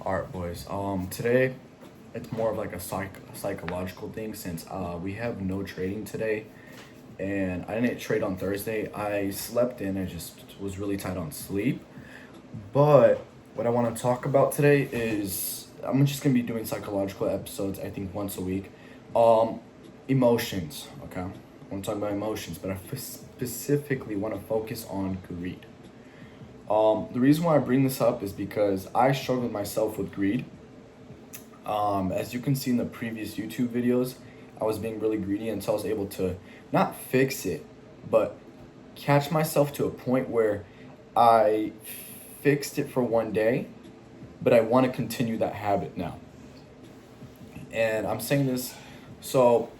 Alright, boys. Today it's more of like a psychological thing since we have no trading today, and I didn't trade on Thursday. I slept in. I just was really tight on sleep. But what I want to talk about today is I'm just gonna be doing psychological episodes. I think once a week. Um, Emotions. Okay, I want to talk about emotions, but I specifically want to focus on greed. The reason why I bring this up is because I struggled myself with greed. As you can see in the previous YouTube videos, I was being really greedy until I was able to not fix it, but catch myself to a point where I fixed it for one day, but I want to continue that habit now. And I'm saying this, so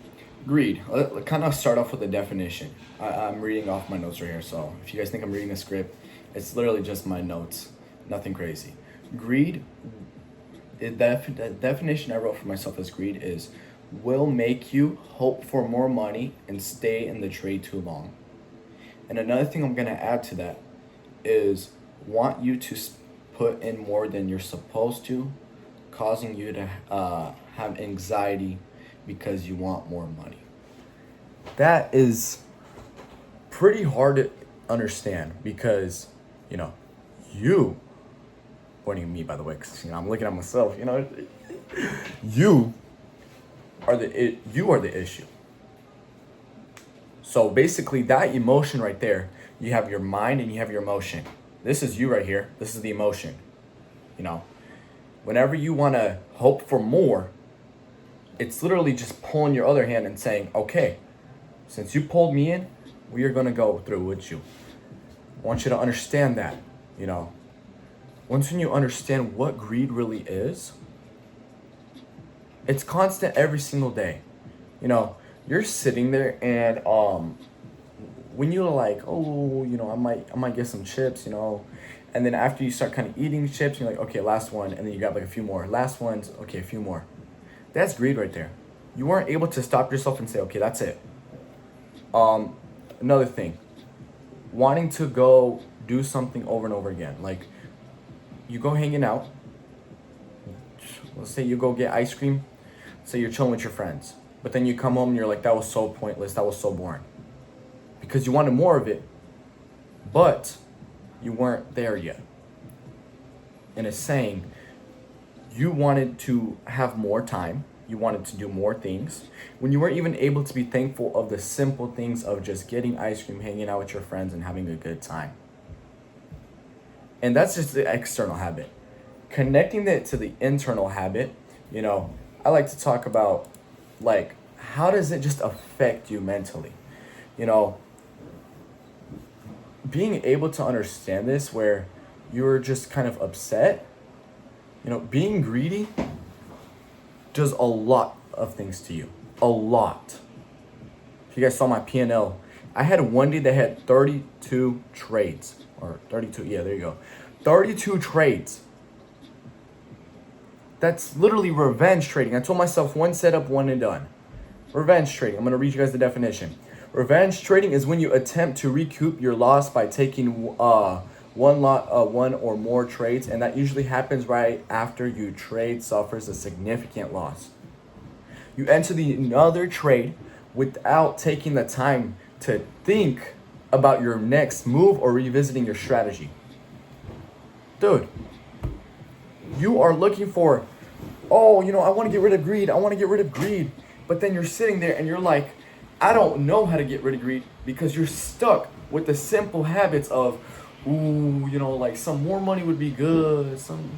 greed. Let kind of start off with a definition. I'm reading off my notes right here, so if you guys think I'm reading a script, it's literally just my notes, nothing crazy. Greed, the definition I wrote for myself as greed is will make you hope for more money and stay in the trade too long. And another thing I'm going to add to that is want you to put in more than you're supposed to, causing you to have anxiety because you want more money. That is pretty hard to understand because, you, pointing at me by the way, because I'm looking at myself, you are the issue. So basically that emotion right there, you have your mind and you have your emotion. This is you right here. This is the emotion. Whenever you want to hope for more, it's literally just pulling your other hand and saying, okay, since you pulled me in, we are going to go through with you. I want you to understand that, Once when you understand what greed really is, it's constant every single day. You're sitting there and when you're like, oh, I might get some chips, and then after you start kind of eating chips, you're like, okay, last one, and then you got like a few more. Last one's okay, a few more. That's greed right there. You weren't able to stop yourself and say, okay, that's it. Another thing, wanting to go do something over and over again. Like you go hanging out. Let's say you go get ice cream. Say you're chilling with your friends. But then you come home and you're like, that was so pointless. That was so boring. Because you wanted more of it, but you weren't there yet. And it's saying you wanted to have more time. You wanted to do more things when you weren't even able to be thankful of the simple things of just getting ice cream, hanging out with your friends, and having a good time. And that's just the external habit. Connecting that to the internal habit, I like to talk about, like, how does it just affect you mentally? Being able to understand this where you're just kind of upset, being greedy does a lot of things to you. A lot. If you guys saw my P&L, I had one day that had 32 trades. Or 32, yeah, there you go. 32 trades. That's literally revenge trading. I told myself one setup, one and done. Revenge trading. I'm going to read you guys the definition. Revenge trading is when you attempt to recoup your loss by taking one or more trades, and that usually happens right after your trade suffers a significant loss. You enter another trade without taking the time to think about your next move or revisiting your strategy. Dude, you are looking for, I want to get rid of greed. I want to get rid of greed. But then you're sitting there and you're like, I don't know how to get rid of greed because you're stuck with the simple habits of, like some more money would be good, some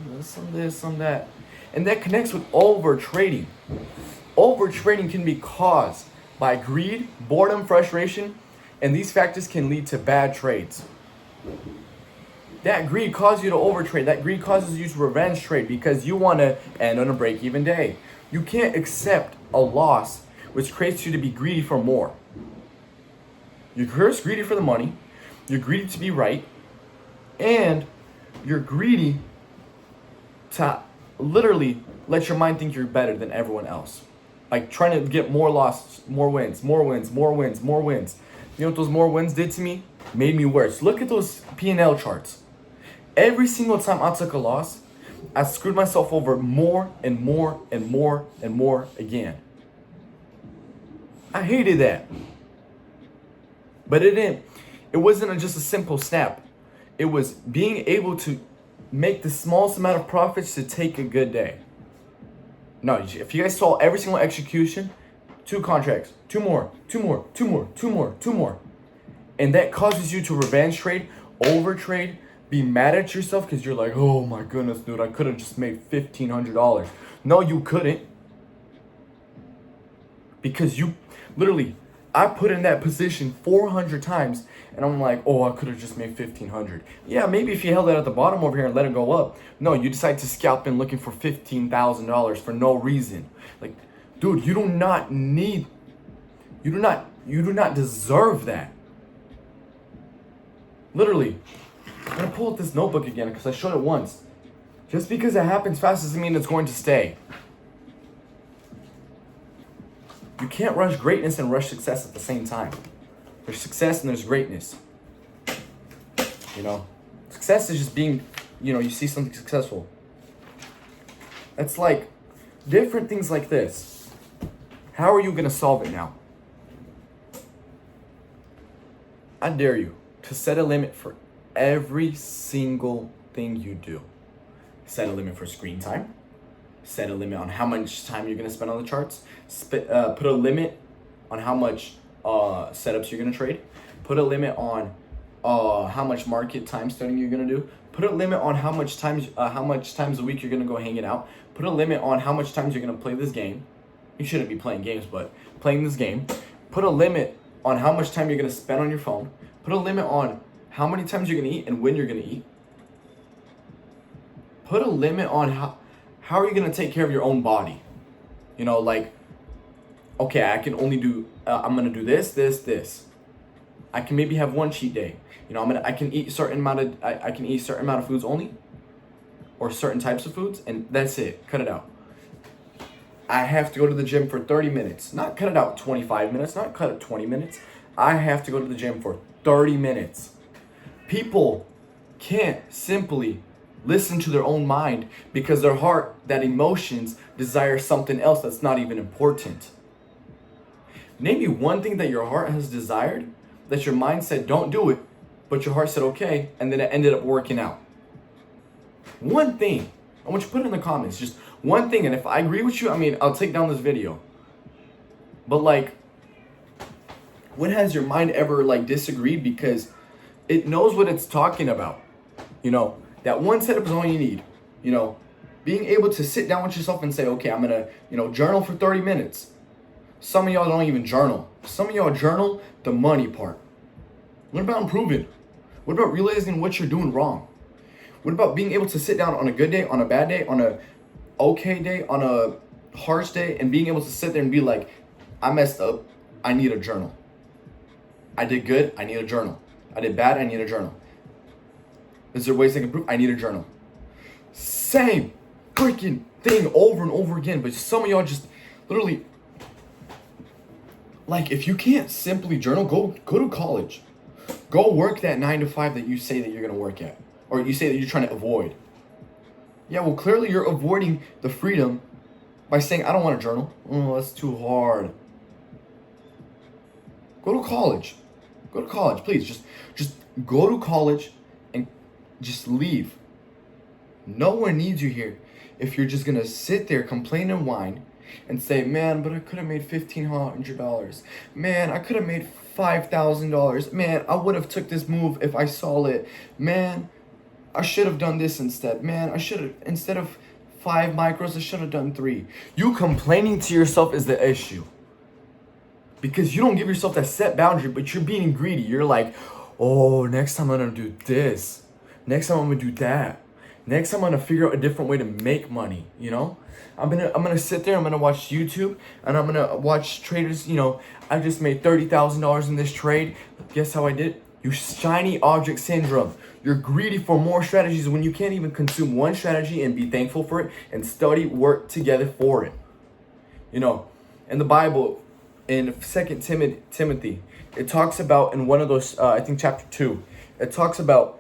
this, some that. And that connects with over trading. Over trading can be caused by greed, boredom, frustration, and these factors can lead to bad trades. That greed causes you to overtrade. That greed causes you to revenge trade because you want to end on a break-even day. You can't accept a loss, which creates you to be greedy for more. You're first greedy for the money, you're greedy to be right, and you're greedy to literally let your mind think you're better than everyone else. Like trying to get more losses, more wins, more wins, more wins, more wins. You know what those more wins did to me? Made me worse. Look at those P&L charts. Every single time I took a loss, I screwed myself over more and more and more and more again. I hated that. But it wasn't just a simple snap. It was being able to make the smallest amount of profits to take a good day. No, if you guys saw every single execution, 2 contracts, 2 more, 2 more, 2 more, 2 more, 2 more. And that causes you to revenge trade, over trade, be mad at yourself because you're like, oh my goodness, dude, I could have just made $1,500. No, you couldn't. Because you literally, I put in that position 400 times and I'm like, oh, I could have just made 1,500. Yeah, maybe if you held it at the bottom over here and let it go up. No, you decide to scalp in looking for $15,000 for no reason. Like, dude, you do not deserve that. Literally, I'm gonna pull up this notebook again because I showed it once. Just because it happens fast doesn't mean it's going to stay. You can't rush greatness and rush success at the same time. There's success and there's greatness. You know, success is just being, you see something successful. It's like different things like this. How are you gonna solve it now? I dare you to set a limit for every single thing you do. Set a limit for screen time. Set a limit on how much time you're gonna spend on the charts. Put a limit on how much setups you're gonna trade. Put a limit on how much market time studying you're gonna do. Put a limit on how much times a week you're gonna go hanging out. Put a limit on how much times you're gonna play this game. You shouldn't be playing games, but playing this game. Put a limit on how much time you're gonna spend on your phone. Put a limit on how many times you're gonna eat and when you're gonna eat. Put a limit on how are you gonna take care of your own body. Like, okay, I can only do, I'm gonna do this. I can maybe have one cheat day. I can eat certain amount of foods only, or certain types of foods, and that's it. Cut it out. I have to go to the gym for 30 minutes. Not cut it out 25 minutes, not cut it 20 minutes. I have to go to the gym for 30 minutes. People can't simply listen to their own mind because their heart, that emotions, desire something else that's not even important. Name me one thing that your heart has desired, that your mind said don't do it, but your heart said okay, and then it ended up working out. One thing. I want you to put it in the comments. Just one thing, and if I agree with you, I'll take down this video. But when has your mind ever disagreed because it knows what it's talking about? That one setup is all you need. Being able to sit down with yourself and say, okay, I'm gonna, journal for 30 minutes. Some of y'all don't even journal. Some of y'all journal the money part. What about improving? What about realizing what you're doing wrong? What about being able to sit down on a good day, on a bad day, on a okay day, on a harsh day, and being able to sit there and be like, I messed up, I need a journal. I did good, I need a journal. I did bad, I need a journal. Is there ways I can improve? I need a journal. Same freaking thing over and over again, but some of y'all just literally, if you can't simply journal, go to college. Go work that 9 to 5 that you say that you're gonna work at, or you say that you're trying to avoid. Yeah, well, clearly you're avoiding the freedom by saying, I don't want to journal. Oh, that's too hard. Go to college. Go to college, please. Just go to college and just leave. No one needs you here if you're just gonna sit there, complain and whine, and say, man, but I could have made $1,500. Man, I could have made $5,000. Man, I would have took this move if I saw it. Man, I should have done this instead. Man, I should have, instead of 5 micros, I should have done 3. You complaining to yourself is the issue. Because you don't give yourself that set boundary, but you're being greedy. You're like, oh, next time I'm gonna do this. Next time I'm gonna do that. Next time I'm gonna figure out a different way to make money, I'm gonna sit there, I'm gonna watch YouTube, and I'm gonna watch traders, I just made $30,000 in this trade. Guess how I did it? You shiny object syndrome. You're greedy for more strategies when you can't even consume one strategy and be thankful for it and study, work together for it. In the Bible, in 2 Timothy, it talks about in one of those, I think chapter 2, it talks about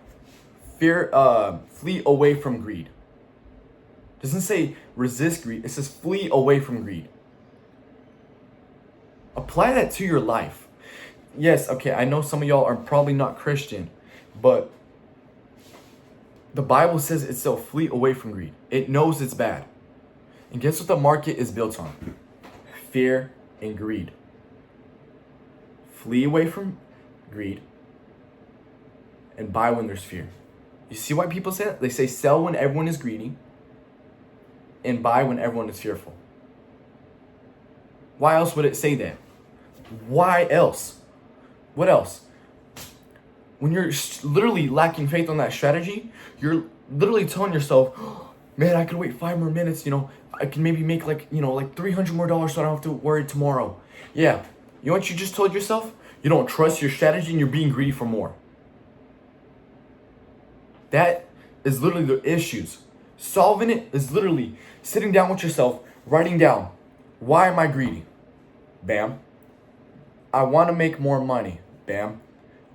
flee away from greed. It doesn't say resist greed. It says flee away from greed. Apply that to your life. Yes, okay, I know some of y'all are probably not Christian, but the Bible says itself, flee away from greed. It knows it's bad. And guess what the market is built on? Fear and greed. Flee away from greed and buy when there's fear. You see why people say that? They say sell when everyone is greedy and buy when everyone is fearful. Why else would it say that? Why else? What else? When you're literally lacking faith on that strategy, you're literally telling yourself, oh, man, I could wait 5 more minutes, I can maybe make like $300 more so I don't have to worry tomorrow. Yeah, you know what you just told yourself? You don't trust your strategy and you're being greedy for more. That is literally the issues. Solving it is literally sitting down with yourself, writing down, why am I greedy? Bam. I want to make more money. Bam.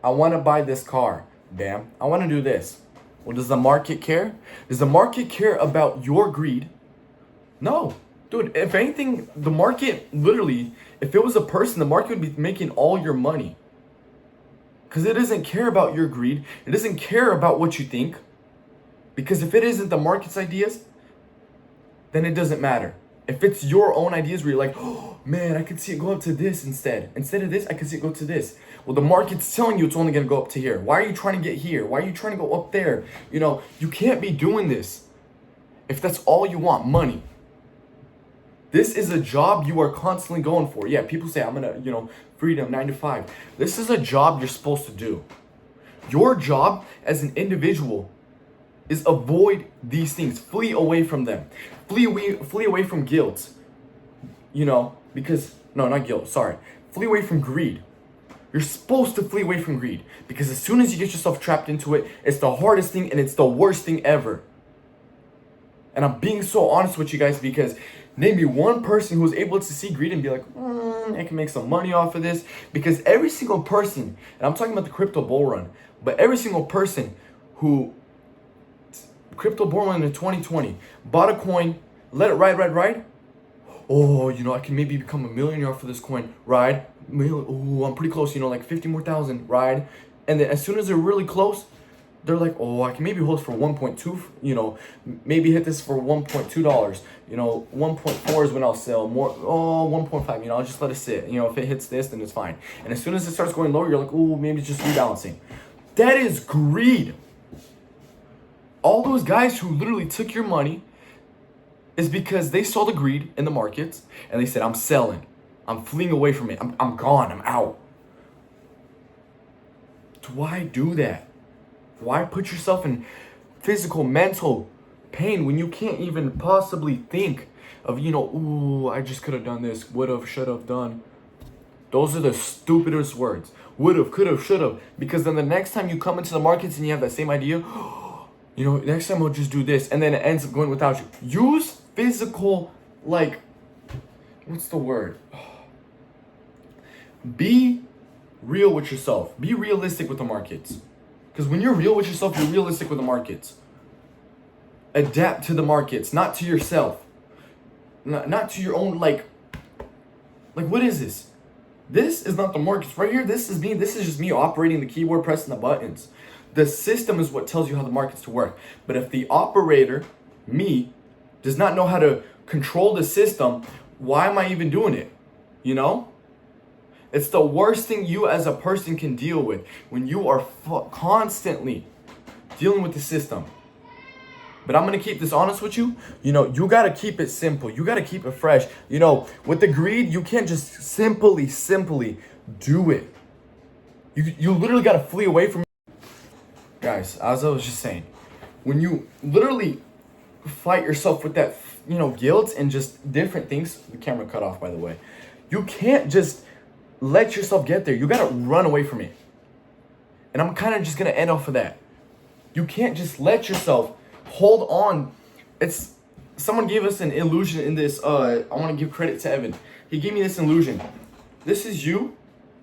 I want to buy this car. Bam. I want to do this. Well, does the market care? Does the market care about your greed? No. Dude, if anything, the market literally, if it was a person, the market would be making all your money. Because it doesn't care about your greed. It doesn't care about what you think. Because if it isn't the market's ideas, then it doesn't matter. If it's your own ideas where you're like, oh man, I could see it go up to this instead. Instead of this, I could see it go to this. Well, the market's telling you it's only going to go up to here. Why are you trying to get here? Why are you trying to go up there? You can't be doing this if that's all you want, money. This is a job you are constantly going for. Yeah, people say, I'm going to, freedom, 9 to 5. This is a job you're supposed to do. Your job as an individual is avoid these things. Flee away from them. Flee away from guilt. Because, no, not guilt, sorry. Flee away from greed. You're supposed to flee away from greed. Because as soon as you get yourself trapped into it, it's the hardest thing and it's the worst thing ever. And I'm being so honest with you guys because name me one person who was able to see greed and be like, I can make some money off of this. Because every single person, and I'm talking about the crypto bull run, but every single person who, crypto bull run in 2020, bought a coin, let it ride. Oh, I can maybe become a millionaire off of this coin, ride. Oh, I'm pretty close, like 50 more thousand, ride. And then as soon as they're really close, they're like, oh, I can maybe hold this for 1.2, maybe hit this for $1.2. 1.4 is when I'll sell more. Oh, 1.5, I'll just let it sit. If it hits this, then it's fine. And as soon as it starts going lower, you're like, oh, maybe it's just rebalancing. That is greed. All those guys who literally took your money is because they saw the greed in the markets and they said, I'm selling. I'm fleeing away from it. I'm gone. I'm out. Why do that? Why put yourself in physical, mental pain when you can't even possibly think of, ooh, I just could have done this, would have, should have done. Those are the stupidest words. Would have, could have, should have. Because then the next time you come into the markets and you have that same idea, next time I'll just do this. And then it ends up going without you. Use physical, what's the word? Be real with yourself. Be realistic with the markets. Because when you're real with yourself, you're realistic with the markets. Adapt to the markets, not to yourself. Not to your own, what is this? This is not the markets right here. This is me. This is just me operating the keyboard, pressing the buttons. The system is what tells you how the markets to work. But if the operator, me, does not know how to control the system, why am I even doing it? It's the worst thing you as a person can deal with when you are constantly dealing with the system. But I'm going to keep this honest with you. You got to keep it simple. You got to keep it fresh. With the greed, you can't just simply do it. You literally got to flee away from it. Guys, as I was just saying, when you literally fight yourself with that, guilt and just different things. The camera cut off, by the way. You can't just let yourself get there. You got to run away from it. And I'm kind of just going to end off of that. You can't just let yourself hold on. Someone gave us an illusion in this. I want to give credit to Evan. He gave me this illusion. This is you,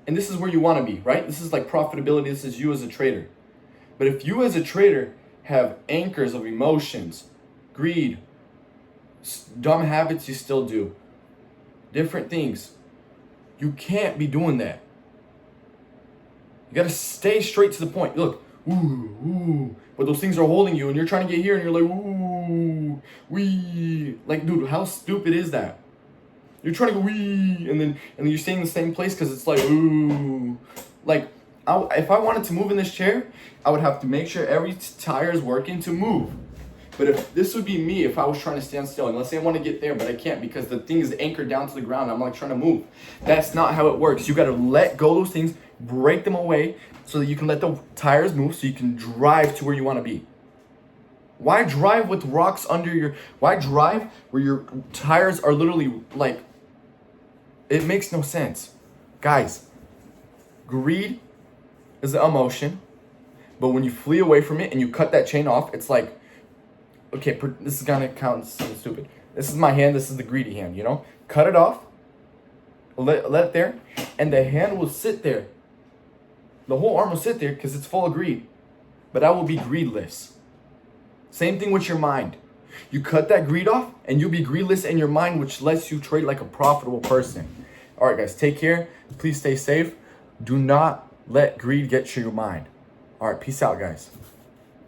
and this is where you want to be, right? This is like profitability. This is you as a trader. But if you as a trader have anchors of emotions, greed, Dumb habits you still do. Different things. You can't be doing that. You gotta stay straight to the point. Look, ooh, but those things are holding you, and you're trying to get here, and you're like, ooh, wee. Like, dude, how stupid is that? You're trying to go wee, and then you're staying in the same place because it's like, ooh. Like, if I wanted to move in this chair, I would have to make sure every tire is working to move. But if this would be me, if I was trying to stand still, and let's say I want to get there, but I can't because the thing is anchored down to the ground, I'm like trying to move. That's not how it works. You got to let go of those things, break them away, so that you can let the tires move, so you can drive to where you want to be. Why drive with rocks under your? Why drive where your tires are literally like? It makes no sense, guys. Greed is an emotion, but when you flee away from it and you cut that chain off, it's like, okay, this is gonna count so stupid. This is my hand. This is the greedy hand. You know, cut it off. Let it there, and the hand will sit there. The whole arm will sit there because it's full of greed, but I will be greedless. Same thing with your mind. You cut that greed off, and you'll be greedless in your mind, which lets you trade like a profitable person. All right, guys, take care. Please stay safe. Do not let greed get to your mind. All right, peace out, guys.